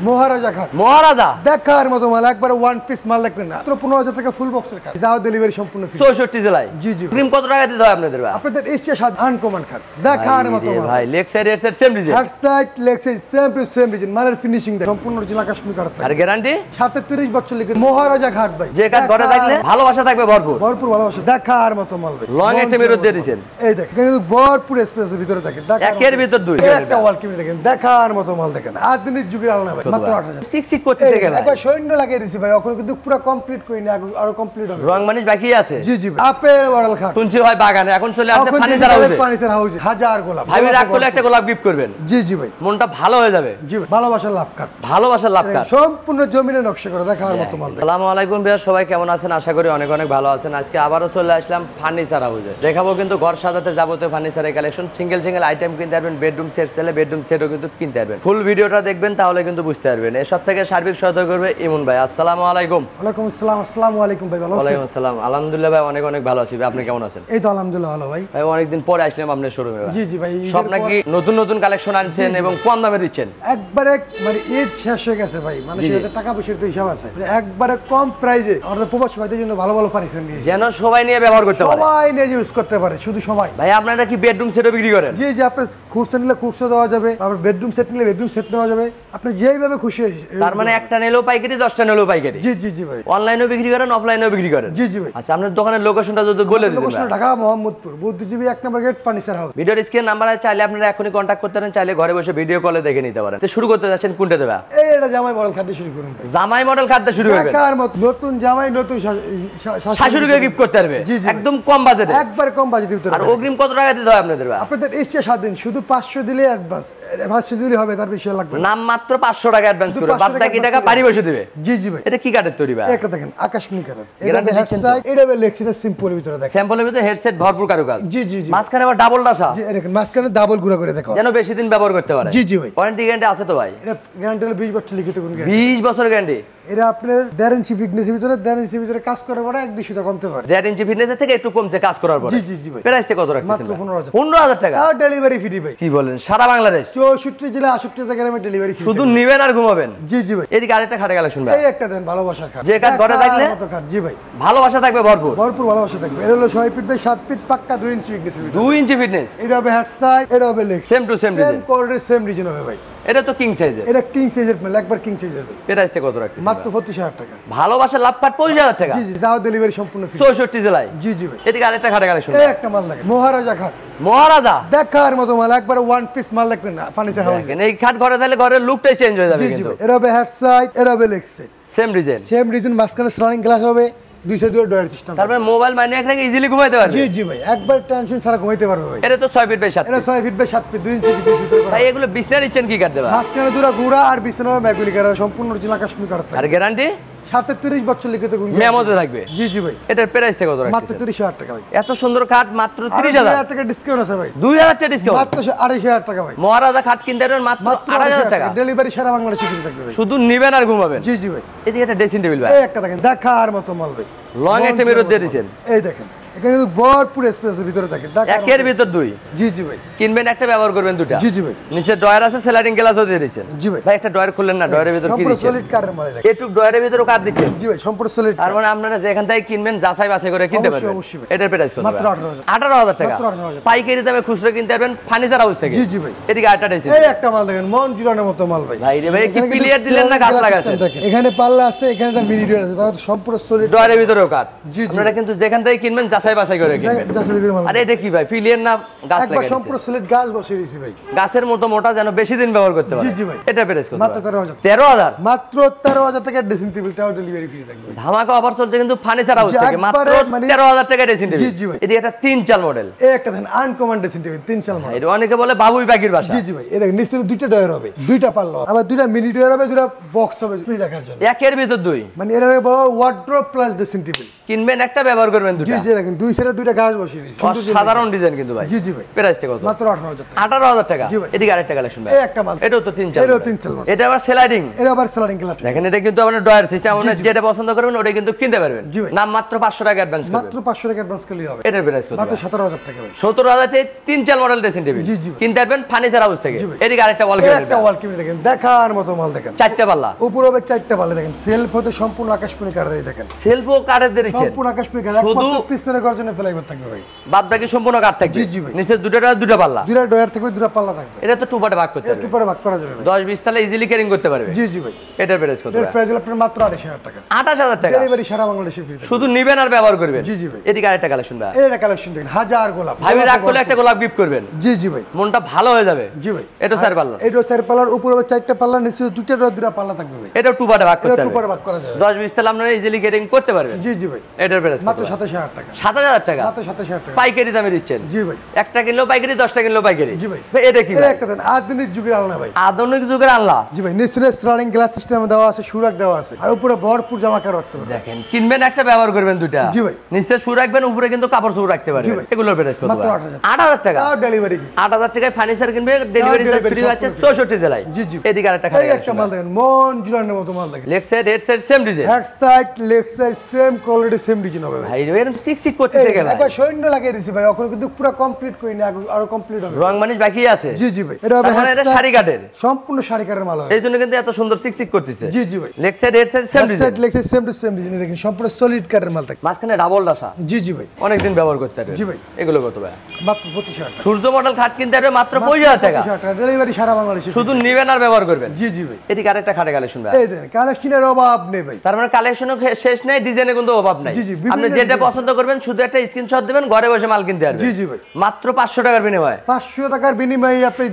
মহারাজা খাট। মহারাজা দেখার মতো মাল, একবারে ওয়ান পিস মাল দেখবেন না। মাত্র 15,000 টাকা ফুল বক্সের খাট। দাও ডেলিভারি সম্পূর্ণ ফ্রি। 64 জেলায়। জি জি। ক্রিম কত টাকা দিতে হয় আপনাদের ভাই? আপনাদের ইচ্ছে স্বাদ আনকমন খাট। দেখার মতো মাল ভাই। লেগ সাইড এর side same design. Head side leg side same to same design. মালের ফিনিশিং দেখ সম্পূর্ণ অরিজিনাল কাশ্মীর কাঠ। আর গ্যারান্টি 37 বছর লিখে মহারাজা খাট ভাই। যে কাঠ ঘরে থাকলে ভালোবাসা থাকবে ভরপুর। ভরপুর ভালোবাসা। দেখার মতো মাল ভাই। লং একটা মিরর দিয়ে দিয়েছেন। এই দেখেন কিন্তু ভরপুর স্পেসের ভিতরে দেখেন। একের ভিতর দুই। একটা ওয়াল কিনে দেখেন। দেখার মতো মাল দেখেন। আধুনিক যুগের আলনা ভাই। মাত্র 8,000। সিক করতে থেকে ভাই। একবার সৈন্য লাগিয়ে দিছি ভাই। এখন কিন্তু পুরো কমপ্লিট করিনি, আরো কমপ্লিট হবে। রং মানিশ বাকি আছে। জি জি। আপেল মডেল খাট। শুনছি ভাই বাগানে, এখন চলে আসছে ফার্নিচার হাউসে। ফার্নিচার হাউসে হাজার গোলাপ। ভাই রাগ করলে একটা গোলাপ গিফট করবেন। জি জি ভাই। মনটা ভালো হয়ে যাবে। জি ভাই। ভালোবাসার লাভ কাট। ভালোবাসার লাভ কাট। সম্পূর্ণ জমিনে নকশা করে দেখার মতো মাল। আসসালামু আলাইকুম ভাইয়া, সবাই কেমন আছেন? আশা করি অনেক অনেক ভালো আছেন। আজকে আবারও চলে আসলাম ফার্নিচার হাউসে। দেখাবো কিন্তু ঘর সাজাতে যাবতীয় ফার্নিচারের কালেকশন। সিঙ্গেল সিঙ্গেল আইটেম কিনতে পারবেন। বেডরুম সেট চাইলে বেডরুম সেটও কিন্তু কিনতে পারবেন। ফুল ভিডিওটা দেখবেন, তাহলে কিন্তু বুঝতে পারবেন। এসব থেকে সার্বিক সহায়তা করবে ইমন ভাই। আসসালামু আলাইকুম। ওয়ালাইকুম আসসালাম। আসসালামু আলাইকুম ভাই। ভালো আছেন? ওয়ালাইকুম আসসালাম। আলহামদুলিল্লাহ ভাই, অনেক অনেক ভালো আছি। আপনি কেমন আছেন? এই তো আলহামদুলিল্লাহ ভালো ভাই। ভাই অনেকদিন পরে আসলাম আপনার শোরুমে। জি জি ভাই। সব নাকি নতুন নতুন কালেকশন আনছেন এবং কম দামে দিচ্ছেন। একবারে মানে ঈদ শেষ হয়ে গেছে ভাই। মানুষের টাকা পয়সার তো হিসাব আছে। একবারে কম প্রাইসে আমাদের প্রবাসী ভাইদের জন্য ভালো ভালো ফার্নিচার নিয়ে যেন সবাই নিয়ে ব্যবহার করতে পারে। সবাই নিয়ে ইউজ করতে পারে, শুধু সবাই। ভাই আপনারা কি বেডরুম সেটও বিক্রি করেন? জি জি। আপনি খুরসা নিলে খুরসা দেওয়া যাবে, আবার বেডরুম সেট নিলে বেডরুম সেট নেওয়া যাবে। আপনি যেইভাবে খুশি। তার মানে একটা নিলেও পাইকারি, 10টা নিলেও পাইকারি। জি জি জি ভাই। অনলাইনেও বিক্রি করেন, অফলাইনেও বিক্রি করেন? জি জি ভাই। আচ্ছা, আপনার দোকানের লোকেশনটা যদি বলে দিতেন। লোকেশন ঢাকা মোহাম্মদপুর, বুদ্ধিজীবী 1 নম্বর গেট, ফার্নিচার হাউস। ভিডিওর স্ক্রিন নাম্বার আছে, চাইলে আপনারা এখনই কন্টাক্ট করতে পারেন, চাইলে ঘরে বসে ভিডিও কলে দেখে নিতে পারেন। তো শুরু করতে যাচ্ছেন কোনটা দেবা? এটা জামাই মডেল খাদ্য শুরু করুন ভাই। জামাই মডেল খাদ্য শুরু করবেন। দেখার মতো নতুন জামাই নতুন শাশুড়িকে গিফট করতে পারবে একদম কম বাজেটে। একবার কম বাজেটের ভিতরে। আর অগ্রিম কত টাকা দিতে হয় আপনাদের ভাই? আপনাদের ইচ্ছে স্বাধীন। শুধু 500 দিলে অ্যাডভান্স। 500 দিলে হবে, তার বেশি লাগবে নাম মাত্র 500 টাকা অ্যাডভান্স করে বাদ বাকি টাকা বাড়ি বসে দিবে। জি জি ভাই। এটা কি কাঠের তৈরি ভাই? এটা দেখেন আকাশমণি কাঠের। এটা হেডসেট, এটা লেক্সিটা সিম্পল ভিতরে দেখেন। স্যাম্পলের ভিতরে হেডসেট ভরপুর কারুকাজ। জি জি জি। মাঝখানে আবার ডাবল ডাসা। জি দেখেন মাঝখানে ডাবল গুঁড়া করে দেখো, যেন বেশি দিন ব্যবহার করতে পারে। জি জি ভাই। ওয়ারেন্টি গ্যারান্টি আছে তো ভাই? এটা গ্যারান্টি হলো 20 বছর লিখিত গুণ। 20 বছর গ্যারান্টি। এটা আপনার 1.5 ইঞ্চি ফিটনেসের ভিতরে 1.5 ইঞ্চির ভিতরে কাজ করে পরে 1-2 টাকা কমতে পারে। 1.5 ইঞ্চি ফিটনেসের থেকে একটু কমছে কাজ করার পরে। জি জি জি ভাই। প্রাইসটা কত রাখছেন? মাত্র 15,000। 15,000 টাকা। আর ডেলিভারি ফ্রি ভাই। কি বলেন? সারা বাংলাদেশ 64 জেলা 68 জায়গায় আমি ডেলিভারি ফ্রি। শুধু নিবেন আর ঘুমাবেন। জি জি ভাই। এদিকে আরেকটা খাটে কালেকশন ভাই। এই একটা দেন ভালোবাসা খাট। যে কাঠ ঘরে থাকলে জি ভাই ভালোবাসা থাকবে ভরপুর। ভরপুর ভালোবাসা থাকবে। এটা হলো 6 ফিট বাই 7 ফিট পাক্কা 2 ইঞ্চি ফিটনেস। 2 ইঞ্চি ফিটনেস। এটা হবে হেড সাইড, এটা হবে leg. Same to same design. Same quality same design হবে ভাই। এটা তো কিং সাইজের। এটা কিং সাইজের মাল, একবার কিং সাইজের ভাই। প্রাইসটা কত রাখছেন? মাত্র 25,000 টাকা। ভালোবাসা লাভ পাট 25,000 টাকা। জি জি। দাও ডেলিভারি সম্পূর্ণ ফ্রি। 64 জেলায়। জি জি ভাই। এদিকে আরেকটা খাটে কালেকশন। এই একটা মাল দেখেন মহারাজা খাট। মহারাজা দেখার মতো মাল, একবার ওয়ান পিস মাল দেখবেন না ফার্নিচার হাউসে। এই খাট ঘরে থাকলে ঘরের লুকটাই চেঞ্জ হয়ে যাবে জি জি কিন্তু। ভাই। এটা হবে হেড সাইড, এটা হবে leg side. Same design. Same design. মাঝখানে স্লাইডিং গ্লাস হবে, 2 সাইডে ডয়ার সিস্টেম। তারপরে মোবাইল মাইনে একটাকে ইজিলি ঘুমাইতে পারবে। জি জি ভাই। একবার টেনশন ছাড়া ঘুমাইতে পারবে ভাই। এটা তো 6 ফিট বাই 7 এটা 6 ফিট বাই 7 ফিট 2 ইঞ্চি ফিটের ভিতরে করা। ভাই এগুলো বিছনা নিচ্ছেন কি কাট দেবা? মাঝখানে দুরা গুড়া আর বিছানা ম্যাগুলি কাটা, সম্পূর্ণ অরিজিনাল কাশ্মীর কাঠ থাকে। আর গ্যারান্টি 37 বছর লিখিত গুণ মেমোতে থাকবে। জি জি ভাই। এটার প্রাইসটা কত রাখছেন? মাত্র 30,000 টাকা ভাই। এত সুন্দর খাট মাত্র 30,000 টাকা ডিসকাউন্ট আছে ভাই। 2,000 টাকা ডিসকাউন্ট। মাত্র 28,000 টাকা ভাই। মহারাজা খাট কিনতে পারবেন মাত্র 28,000 টাকা। ডেলিভারি সারা বাংলাদেশে ফ্রি থাকবে ভাই। শুধু নিবেন আর ঘুমাবেন। জি জি ভাই। এদিকে একটা ড্রেসিং টেবিল ভাই। এই একটা দেখেন দেখার মতো মাল ভাই। লং একটা মিরর দিয়ে দিয়েছেন। এই দেখেন এখানে কিন্তু ভরপুর স্পেসের ভিতরে থাকে। একের ভিতর দুই। জি জি ভাই। কিনবেন একটা ব্যবহার করবেন দুটো। জি জি ভাই। নিচে ডয়ার আছে, স্লাইডিং গ্লাসও দিয়ে দিয়েছেন। জি ভাই। ভাই একটা ডয়ার খুললেন না, ডয়ারের ভিতর কি সম্পূর্ণ দিচ্ছেন? সলিড কাঠের মাল দেখেন। এটুক ডয়ারের ভিতরও কাট দিচ্ছেন। জি ভাই সম্পূর্ণ সলিড। তার মানে আপনারা যেখান থেকে কিনবেন যাচাই বাছাই করে কিনতে পারবেন। অবশ্যই ভাই। এটার প্রাইস কত? মাত্র 18,000। 18,000 টাকা। মাত্র 18,000। পাইকারি দামে খুচরা কিনতে পারবেন ফার্নিচার হাউস থেকে। জি জি ভাই। এদিকে আরেকটা ড্রেসিং। এই একটা মাল দেখেন মন জুড়ানোর মতো মাল ভাই। ভাই রে ভাই কি ক্লিয়ার দিলেন না গাছ লাগাছেন? এখানে পাল্লা আছে, এখানে একটা মিনি ডয়ার আছে, তাহলে সম্পূর্ণ সলিড। ডয়ারের ভিতরেও কাট। জি জি। আপনারা কিন্তু যেখান থেকে কিনবেন যাচাই বাছাই করে কিনবেন। আরে এটা কি ভাই? ফিলিয়ার না গাছ একবার লাগাইছেন? সম্পূর্ণ সলিড গাছ বসিয়ে দিয়েছি ভাই। গাছের মতো মোটা যেন বেশি দিন ব্যবহার করতে পারে। জি জি ভাই। এটা প্রাইস কত? মাত্র 13,000। 13,000। মাত্র 13,000 টাকা ড্রেসিং টেবিলটাও ডেলিভারি ফ্রি থাকবে। ধামাকা অফার চলছে কিন্তু ফার্নিচার হাউস থেকে মাত্র মানে 13,000 টাকা ড্রেসিং টেবিল। জি জি ভাই। এটি একটা 3 চাল মডেল। এই একটা দেখেন আনকমন ড্রেসিং টেবিল 3 চাল মডেল। এটা অনেকে বলে বাবুই পাখির বাসা। জি জি ভাই। এই দেখেন নিশ্চয়ই দুইটা ডয়ার হবে, দুইটা পাল্লা হবে, আবার দুইটা মিনি ডয়ার হবে, দুইটা বক্স হবে ফ্রি রাখার জন্য। একের ভিতর দুই। মানে এর বড় ওয়ার্ড্রপ প্লাস ড্রেসিং টেবিল। কিনবেন একটা ব্যবহার করবেন দুটো। জি জি দেখেন দুই সাইডে দুইটা গাছ বসিয়ে দিয়েছি সাধারণ ডিজাইন কিন্তু ভাই জি জি ভাই প্রাইসটা কত মাত্র 18000 টাকা 18000 টাকা জি ভাই এদিকে আরেকটা কালেকশন ভাই এই একটা মাল এটাও তো 3 চাল এটাও 3 চাল এটা আবার স্লাইডিং এটা আবার স্লাইডিং গ্লাস দেখেন এটা কিন্তু আপনার ডয়ার সিস্টেম আপনি যেটা পছন্দ করবেন ওটা কিন্তু কিনতে পারবেন জি ভাই নাম মাত্র 500 টাকা অ্যাডভান্স করবেন মাত্র 500 টাকা অ্যাডভান্স করলেই হবে এটার প্রাইস কত মাত্র 17000 টাকা ভাই 17000 তে 3 চাল মডেল ড্রেসিং টেবিল জি জি কিনতে পারবেন ফার্নিচার হাউস থেকে এদিকে আরেকটা ওয়াল এই ক্যাবিনেট একটা ওয়াল ক্যাবিনেট দেখেন দেখার মতো মাল দেখেন চারটা পাল্লা উপরে হবে চারটা পাল্লা দেখেন সেলফ হতে সম্পূর্ণ আকাশমণি কাঠের দেখেন সেলফও কাঠের দিয়েছেন সম্পূর্ণ আকাশমণি কাঠ শুধু একমাত্র পিছনে গর্জনে ফ্লাইওভার থাকবে ভাই বাদ বাকি সম্পূর্ণ কাঠ থাকবে জি জি ভাই নিচে দুটা পাল্লা দুইটা ডয়ার থাকবে দুইটা পাল্লা থাকবে এটা তো টু পার্টে ভাগ করতে একটু পারবে পরে ভাগ করা যাবে ভাই 10-20 তালে ইজিলি ক্যারিং করতে পারবে জি জি ভাই এটার প্রাইস কত এর প্রাইস হলো আপনার মাত্র 28000 টাকা 28000 টাকা ডেলিভারি সারা বাংলাদেশে ফ্রি শুধু নিবেন আর ব্যবহার করবেন জি জি ভাই এদিকে আরেকটা কালেকশন ভাই এটা কালেকশন দেখেন হাজার গোলাপ ভাবি রাগ করলে একটা গোলাপ গিফট করবেন জি জি ভাই মনটা ভালো হয়ে যাবে জি ভাই এটা চার পাল্লা এটা চার পাল্লার উপরে হবে চারটা পাল্লা নিচে দুটা পাল্লা থাকবে ভাই এটা টু পার্টে ভাগ এটা করতে একটু পরে পারবে ভাগ করা যাবে 10-20 তালে আপনারা ইজিলি ক্যারিং করতে পারবেন জি জি ভাই এটার প্রাইস মাত্র 27000 টাকা 7000 টাকা মাত্র 27000 টাকা পাইকারি দামে দিচ্ছেন জি ভাই একটা কিনলেও পাইকারি 10টা কিনলেও পাইকারি জি ভাই এটা কি এটা ভাই? একটা দেন আধুনিক যুগের আলনা ভাই আধুনিক যুগের আল্লাহ জি ভাই নিচে স্লাইডিং গ্লাস সিস্টেম দেওয়া আছে সুরাক দেওয়া আছে আর উপরে ভরপুর জামা কাপড় রাখতে পারবেন দেখেন কিনবেন একটা ব্যবহার করবেন দুইটা জি ভাই। নিচে শু রাখবেন উপরে কিন্তু কাপড় শু রাখতে পারবেন ভাই। এগুলোর প্রাইস কত মাত্র ভাই? 8000 8000 টাকা আর ডেলিভারি 8000 টাকায় ফার্নিচার কিনবে ডেলিভারি চার্জ delivery ফ্রি সব আছে free। 64 জেলায় জি জি এদিকে আরেকটা এই একটা মাল দেখেন মন জুলানোর মতো মাল দেখেন leg side head side same design head side leg side same quality same design হবে ভাই ভাই এরকম সিক করতেছে গেল একবার সৈন্য লাগিয়ে দিছি ভাই এখন কিন্তু পুরো কমপ্লিট করিনি আরো কমপ্লিট হবে রং মানিশ বাকি আছে জি জি ভাই এটা হবে তার মানে এটা শাড়ি কাটের সম্পূর্ণ শাড়ি কাটের মাল হবে এই জন্য কিন্তু এত সুন্দর সিক করতেছে জি জি ভাই leg side head side same head design side leg side same to same design দেখেন সম্পূর্ণ সলিড কাটের মাল থাকে মাঝখানে ডাবল ডাসা জি জি ভাই অনেকদিন ব্যবহার করতে পারবে জি ভাই। এগুলো কত ভাই মাত্র 25000 টাকা সূর্য মডেল খাট কিনতে পারবে মাত্র 25000 টাকা ডেলিভারি সারা বাংলাদেশে শুধু নিবেন আর ব্যবহার করবেন জি জি ভাই এদিকে আরেকটা খাটে কালেকশন ভাই এই দেখেন কালেকশনের অভাব নেই ভাই তার মানে কালেকশনও শেষ নাই ডিজাইনের কিন্তু অভাব নাই জি, জি, বিভিন্ন আপনি যেটা design পছন্দ করবেন শুধু একটা স্ক্রিনশট দিবেন ঘরে বসে মাল কিনতে পারবেন জি জি ভাই মাত্র 500 টাকার বিনিময়ে 500 টাকার বিনিময়ে আপনি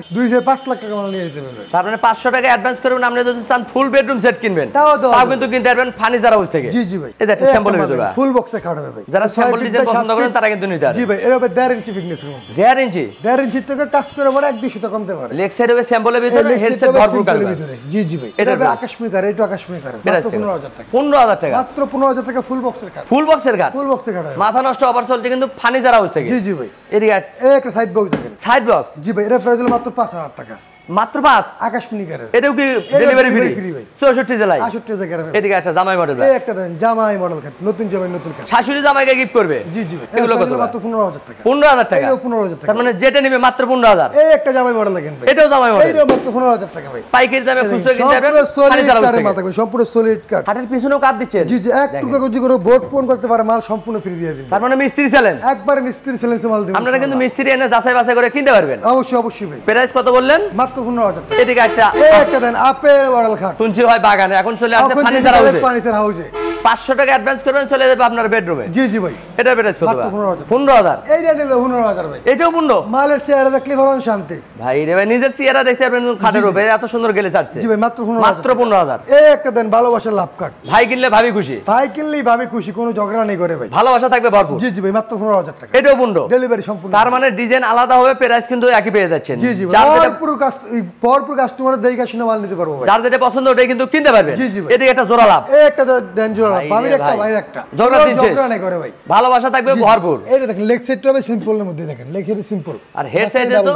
5 লাখ টাকা মাল নিয়ে যেতে পারবেন তার মানে 500 টাকা অ্যাডভান্স করবেন আপনি যদি চান ফুল বেডরুম সেট কিনবেন তাও দেওয়া তাও যাবে। কিন্তু কিনতে পারবেন ফার্নিচার হাউস থেকে জি জি ভাই এই দেখেন স্যাম্পল ভিতরে ভাই। ফুল বক্সে খাট হবে ভাই যারা 6 স্যাম্পল feet ডিজাইন by 7 পছন্দ করেন feet তারা কিন্তু নিতে জি পারবেন ভাই এর হবে 1.5 ইঞ্চি ফিটনেসের মধ্যে 1.5 ইঞ্চি 1.5 ইঞ্চি থেকে কাজ করে পরে 1-2 টাকা কমতে পারে লেগ সাইড হবে স্যাম্পলের এই ভিতরে leg হেড set সেট হবে ভরপুর simple এর কালার ভিতরে। জি জি ভাই এটার এটা হবে price? আকাশমণি কার এটা আকাশমণি কার প্রাইস মাত্র কত? 15000 টাকা 15000 টাকা মাত্র 15000 টাকা ফুল বক্সের কাট ফুল বক্সের কাট ফুল বক্সের কাট হবে মাথা নষ্ট অফার চলছে কিন্তু ফার্নিচার হাউস থেকে জি জি ভাই এদিকে এই একটা সাইড বক্স দেখেন সাইড বক্স জি ভাই এটা প্রাইস হলো মাত্র 5000 টাকা মাত্র 5 আকাশমণি কারের এটাও কি এটাও ডেলিভারি delivery ফ্রি free ভাই। 64 জেলায় 68 টাকা হবে এদিকে একটা জামাই মডেল এই একটা দেন জামাই মডেল কাট নতুন জামাই নতুন কাট শাশুড়ি জামাইকে গিফট করবে জি জি ভাই এগুলো কত মাত্র 15000 টাকা 15000 টাকা এটাও 15000 টাকা তার মানে যেটা নিবে মাত্র 15000 এই একটা জামাই মডেল দেখেন ভাই এটাও জামাই মডেল এইটাও মাত্র 15000 টাকা ভাই পাইকারি দামে খুচরো কিনতে পারবেন সলিড ফার্নিচার হাউস কারের থেকে। মাল থাকবে সম্পূর্ণ সলিড কাট হাটের পিছনেও কাট দিচ্ছেন জি জি এক টুকরা যদি করে বোর্ড পূরণ করতে পারে মাল সম্পূর্ণ ফ্রি দিয়ে দিবেন তার মানে মিস্ত্রি চ্যালেঞ্জ একবার মিস্ত্রি সেলেন্সে মাল দিবেন আপনারা কিন্তু মিস্ত্রি এনে যাচাই বাছাই করে কিনতে পারবেন অবশ্যই অবশ্যই ভাই প্রাইস কত বললেন মাত্র 15000 টাকা এদিকে একটা এই একটা দেন আপেল মডেল খাট শুনছি হয় বাগানে এখন চলে আসছে এখন ফার্নিচার হাউসে ফার্নিচার হাউসে 500 টাকা অ্যাডভান্স করবেন চলে যাবে আপনার বেডরুমে জি জি ভাই এটা প্রাইস কত মাত্র ভাই 15000 15000 এইটা নিলে 15000 ভাই এটাও 15 মালের চেহারা দেখলে ভরণ শান্তি ভাই রে ভাই নিজের চেহারা দেখতে পারবেন খাটের উপরে এত সুন্দর গেলে ছাড়ছে জি ভাই মাত্র 15000 মাত্র 15000 এই একটা দেন ভালোবাসার লাভ কাট ভাই কিনলে ভাবি খুশি ভাই কিনলেই ভাবে খুশি কোনো ঝগড়া নেই করে ভাই ভালোবাসা থাকবে ভরপুর জি জি ভাই মাত্র 15000 টাকা এটাও 15 ডেলিভারি সম্পূর্ণ তার মানে ডিজাইন আলাদা হবে প্রাইস কিন্তু একই পেয়ে যাচ্ছেন জি জি যার যেটা ভরপুর কাস্টমার দেখে শুনে মাল নিতে পারবো ভাই যার যেটা পছন্দ ওটাই কিন্তু কিনতে পারবেন জি, জি ভাই। এদিকে একটা জোড়া লাভ এই একটা দেন জোড়া ভাই রে ভাবির একটা ভাই। ভাইয়ের একটা ঝগড়া দিন শেষ। ঝগড়া নেই করে ভাই ভালোবাসা থাকবে ভরপুর এইটা দেখেন লেগ সাইডটা হবে সিম্পলের মধ্যে দেখেন লেখের সিম্পল আর হেড সাইডে তো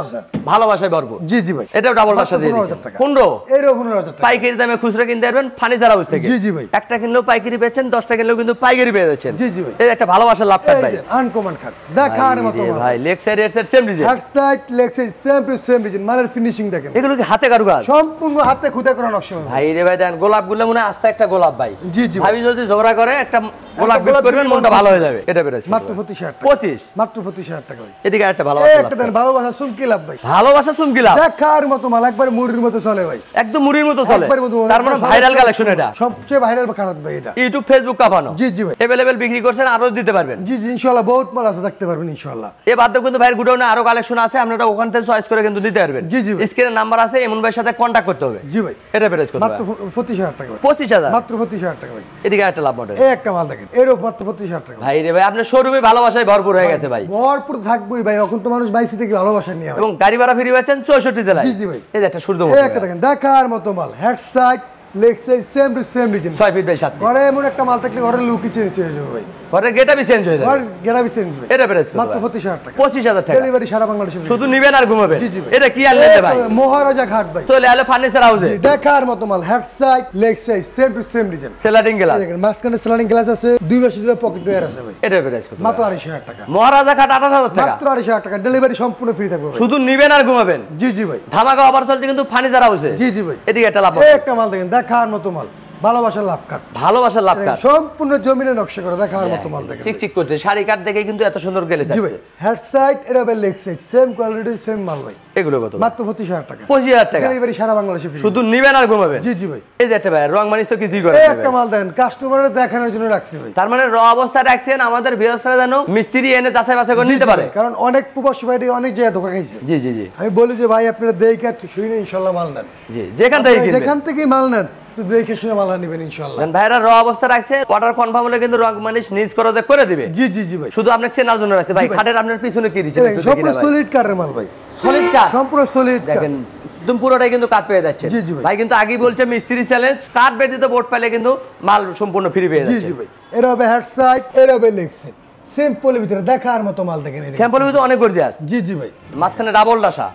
ভালোবাসায় ভরপুর জি জি ভাই এটাও ডাবল বাসা দিয়ে 15,000 দিচ্ছেন টাকা। 15 এইটাও 15000 টাকা পাইকারি দামে খুচরা কিনতে পারবেন ফার্নিচার হাউস থেকে জি, জি ভাই। একটা কিনলেও পাইকারি পেয়েছেন 10টা কিনলেও কিন্তু পাইকারি পেয়ে যাচ্ছেন জি, জি ভাই। এই একটা ভালোবাসার লাভ কাট ভাই আনকমন কাট দেখার মতো মাল ভাই leg side head side same design head side leg side same to same design মালের ফিনিশিং দেখেন এগুলো কি হাতে কারুকাজ সম্পূর্ণ হাতে খুদে করা নকশা হবে ভাই রে ভাই দেন গোলাপ গুলো মনে হয় আস্তে একটা গোলাপ ভাই জি, জি ভাই। ভাবি যদি ঝগড়া করে একটা গোলাপ গিফট গোলাপ করবেন দিলে মনটা মন ভালো হয়ে যাবে এটা বেরোচ্ছে মাত্র 25000 টাকা 25 মাত্র 25000 টাকা ভাই এদিকে একটা এই ভালোবাসা একটা দেন ভালোবাসা সুমকি লাভ ভাই ভালোবাসা চুমকি লাভ দেখার মতো মাল একবার মুড়ির মতো চলে ভাই একদম মুড়ির মতো চলে একবারের মতো তার মানে ভাইরাল কালেকশন এটা সবচেয়ে ভাইরাল খারাপ ভাই এটা ইউটিউব ফেসবুক কাঁপানো জি জি ভাই এভেলেবেল বিক্রি করছেন আরো দিতে পারবেন জি জি ইনশাআল্লাহ বহুত মাল আছে দেখতে পারবেন ইনশাআল্লাহ এ বাদ দিয়ে কিন্তু ভাইয়ের গুডাউনে আরো কালেকশন আছে আপনারা ওখান থেকে চয়েস করে কিন্তু দিতে পারবেন জি, জি ভাই। স্ক্রিনে নাম্বার আছে এমন ভাইয়ের সাথে কন্টাক্ট করতে হবে জি ভাই এটা প্রাইস কত মাত্র 25000 টাকা ভাই 25000 মাত্র 25000 টাকা ভাই এদিকে একটা লাভ মডেল এই একটা মাল দেখেন এরও মাত্র 25000 টাকা ভাই রে ভাই আপনার শোরুমে ভালোবাসায় ভরপুর হয়ে গেছে ভাই ভরপুর থাকবোই ভাই এখন তো মানুষ বাইসি থেকে ভালোবাসা নিয়ে হয় এবং গাড়ি ভাড়া ফ্রি পাচ্ছেন 64 জেলায় জি, জি ভাই। এই যে একটা সূর্য এই একটা দেখেন দেখার মতো মাল head side leg side same to same design 6 feet by 7 feet ঘরে এমন একটা মাল থাকলে ঘরের লুকই চেঞ্জ হয়ে যাবে ভাই ঘরের গেটআপই চেঞ্জ হয়ে যাবে ঘর গেরাবি চেঞ্জ ভাই এটা প্রাইস কত মাত্র ভাই? 25000 টাকা 25000 টাকা ডেলিভারি সারা বাংলাদেশে শুধু নিবেন আর ঘুমাবেন জি, জি ভাই। এটা কি আনলেন রে ভাই মহারাজা ঘাট ভাই চলে আলো ফার্নিচার হাউসে জি, দেখার মতো মাল head side leg side same to same design সেলারিং গ্লাস দেখেন মাঝখানে স্লাইডিং গ্লাস আছে দুই পাশে দুটো পকেট ওয়্যার আছে ভাই এটা প্রাইস কত মাত্র ভাই? 28000 টাকা মহারাজা খাট 28000 টাকা মাত্র 28000 টাকা ডেলিভারি সম্পূর্ণ ফ্রি থাকবে ভাই শুধু নিবেন আর ঘুমাবেন জি জি ভাই ধামাকা অফার চলছে কিন্তু ফার্নিচার হাউসে জি জি ভাই এদিকে একটা লাভ এই একটা মাল দেখেন দেখার মতো মাল ভালোবাসার লাভ কাট ভালোবাসার লাভ কাট সম্পূর্ণ জমিনে নকশা করে দেখার মতো মাল দেখেন চিক চিক করতে শাড়ি কাট দেখে কিন্তু এত সুন্দর গেলে জি ভাই হেড সাইড এটা ভাই leg side same quality same মাল ভাই এগুলো কত মাত্র 25000 টাকা 25000 টাকা ডেলিভারি সারা বাংলাদেশে ফ্রি শুধু নিবেন আর ঘুমাবেন জি জি ভাই এই যে একটা ভাই রং মানিস তো কিছুই করে এই না একটা ভাই। মাল দেখেন কাস্টমারের দেখানোর জন্য রাখছি ভাই তার মানে র অবস্থা রাখছেন আমাদের বিয়াসরা জানো মিস্ত্রি এনে যাচাই বাছাই করে জি, নিতে জি পারে ভাই, কারণ অনেক প্রবাসী ভাই অনেক জায়গায় ধোকা খাইছে জি জি জি আমি বলি যে ভাই আপনারা দেখে শুনে ইনশাআল্লাহ মাল নেন জি যেখান থেকে আপনারা কিনবেন যেখান থেকে মাল নেন তো দেখে শুনে মাল নেবেন ইনশাআল্লাহ দেন ভাইরা র অবস্থা রাখছে অর্ডার কনফার্ম হলে কিন্তু রং মানিস নিজ করে দিবে জি জি জি ভাই শুধু আপনাকে চেনার জন্য রাখছে ভাই খাটের আপনার পিছনে কি দিচ্ছেন একটু দেখি সম্পূর্ণ না ভাই সলিড কাঠের মাল ভাই সলিড কাট সম্পূর্ণ সলিড দেখেন একদম পুরোটাই কিন্তু কাট পেয়ে যাচ্ছে জি, জি ভাই। ভাই কিন্তু আগেই বলছে মিস্ত্রি চ্যালেঞ্জ কাট ব্যতীত বোর্ড পাইলে কিন্তু মাল সম্পূর্ণ ফ্রি পেয়ে জি যাচ্ছে জি ভাই এরা হবে হেড সাইড এরা হবে লেগ সাইড সিম্পলের ভিতরে দেখার মতো মাল দেখেন এই দেখেন। স্যাম্পল কিন্তু অনেক গর্জিয়াস জি জি ভাই মাঝখানে ডাবল ডাসা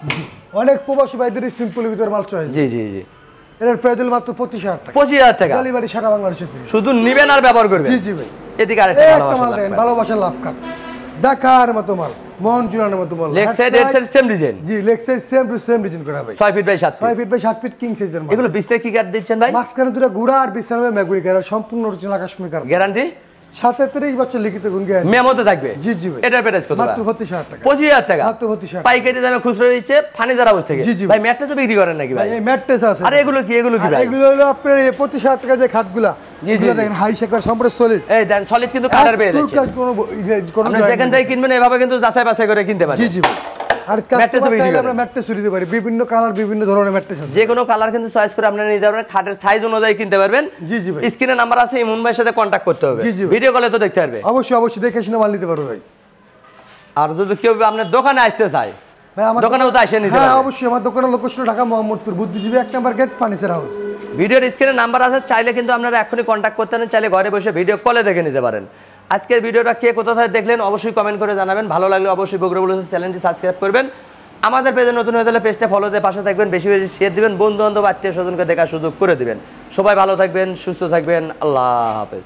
অনেক প্রবাসী ভাইদের সিম্পলের ভিতরে মাল চয়েস জি জি জি এর প্রাইস হলো মাত্র 25000 টাকা 25000 টাকা ডেলিভারি সারা বাংলাদেশে ফ্রি শুধু নিবেন আর ব্যবহার করবেন জি জি ভাই এদিকে আরেকটা এই একটা ভালোবাসা মাল দেখেন ভালোবাসার লাভ কাট দেখার মতো মাল মন জুড়ানোর মতো মাল লেগ Head সাইড এর সাইড সেম ডিজাইন জি leg side same to same design করা ভাই 6 feet by 7 6 feet feet by 7 feet king সাইজের মাল এগুলো বিস্তারিত কি কাট দিচ্ছেন ভাই মাঝখানে দুটো গুড়া আর বিছানাবে ম্যাগুরি কার সম্পূর্ণ অরিজিনাল কাশ্মীর কার গ্যারান্টি সাথে 30 বছর লিখিত গুণ গ্যারান্টি মেমোতে থাকবে জি জি ভাই এটার প্রাইস কত মাত্র ভাই 25000 টাকা 25000 টাকা মাত্র 25000 পাইকারি দামে খুচরো দিচ্ছে ফার্নিচার হাউস থেকে জি, জি ভাই ম্যাটটা তো বিক্রি করেন নাকি ভাই এই ম্যাট্রেস আছে আরে এগুলো কি আর ভাই এগুলো হলো আপনার এই 25000 টাকা যে খাটগুলা জি, এগুলো জি। দেখেন হাই শেকার সম্পূর্ণ সলিড এই দেন সলিড কিন্তু কাটার পেয়ে যাচ্ছে কোনো কোনো আপনি joint যেখান নেই। থেকে কিনবেন এভাবে কিন্তু যাচাই বাছাই করে কিনতে পারেন জি জি ভাই আর ম্যাট্রেসও কাস্টমার বিক্রি চাইলে করেন। আমরা ম্যাট্রেস দিতে পারি বিভিন্ন কালার বিভিন্ন ধরনের ম্যাট্রেস আছে যে কোনো কালার কিন্তু চয়েস করে আপনারা নিতে পারবেন খাটের সাইজ অনুযায়ী কিনতে পারবেন জি, জি ভাই। স্ক্রিনে নাম্বার আছে ইমন ভাইয়ের সাথে কন্ট্যাক্ট করতে হবে জি, জি ভাই। ভিডিও কলে তো দেখতে পারবে অবশ্যই অবশ্যই দেখে শুনে মাল নিতে পারবো ভাই আর যদি কেউ আপনার দোকানে আসতে চায় ভাই আমার দোকানেও তো আসে নিতে হ্যাঁ পারবে অবশ্যই আমার দোকানের লোকেশন ঢাকা মোহাম্মদপুর বুদ্ধিজীবী 1 নম্বর গেট ফার্নিচার হাউস ভিডিওর স্ক্রিনে নাম্বার আছে চাইলে কিন্তু আপনারা এখনই কন্ট্যাক্ট করতে পারেন চাইলে ঘরে বসে ভিডিও কলে দেখে নিতে পারেন আজকের ভিডিওটা কে কোথা থেকে দেখলেন অবশ্যই কমেন্ট করে জানাবেন ভালো লাগলে অবশ্যই বগুড়া ব্লগস চ্যানেলটি সাবস্ক্রাইব করবেন আমাদের পেজে নতুন হয়ে গেলে পেজটা ফলো দিয়ে পাশে থাকবেন বেশি বেশি শেয়ার দিবেন বন্ধু বান্ধব আত্মীয় স্বজনকে দেখার সুযোগ করে দিবেন সবাই ভালো থাকবেন সুস্থ থাকবেন আল্লাহ হাফেজ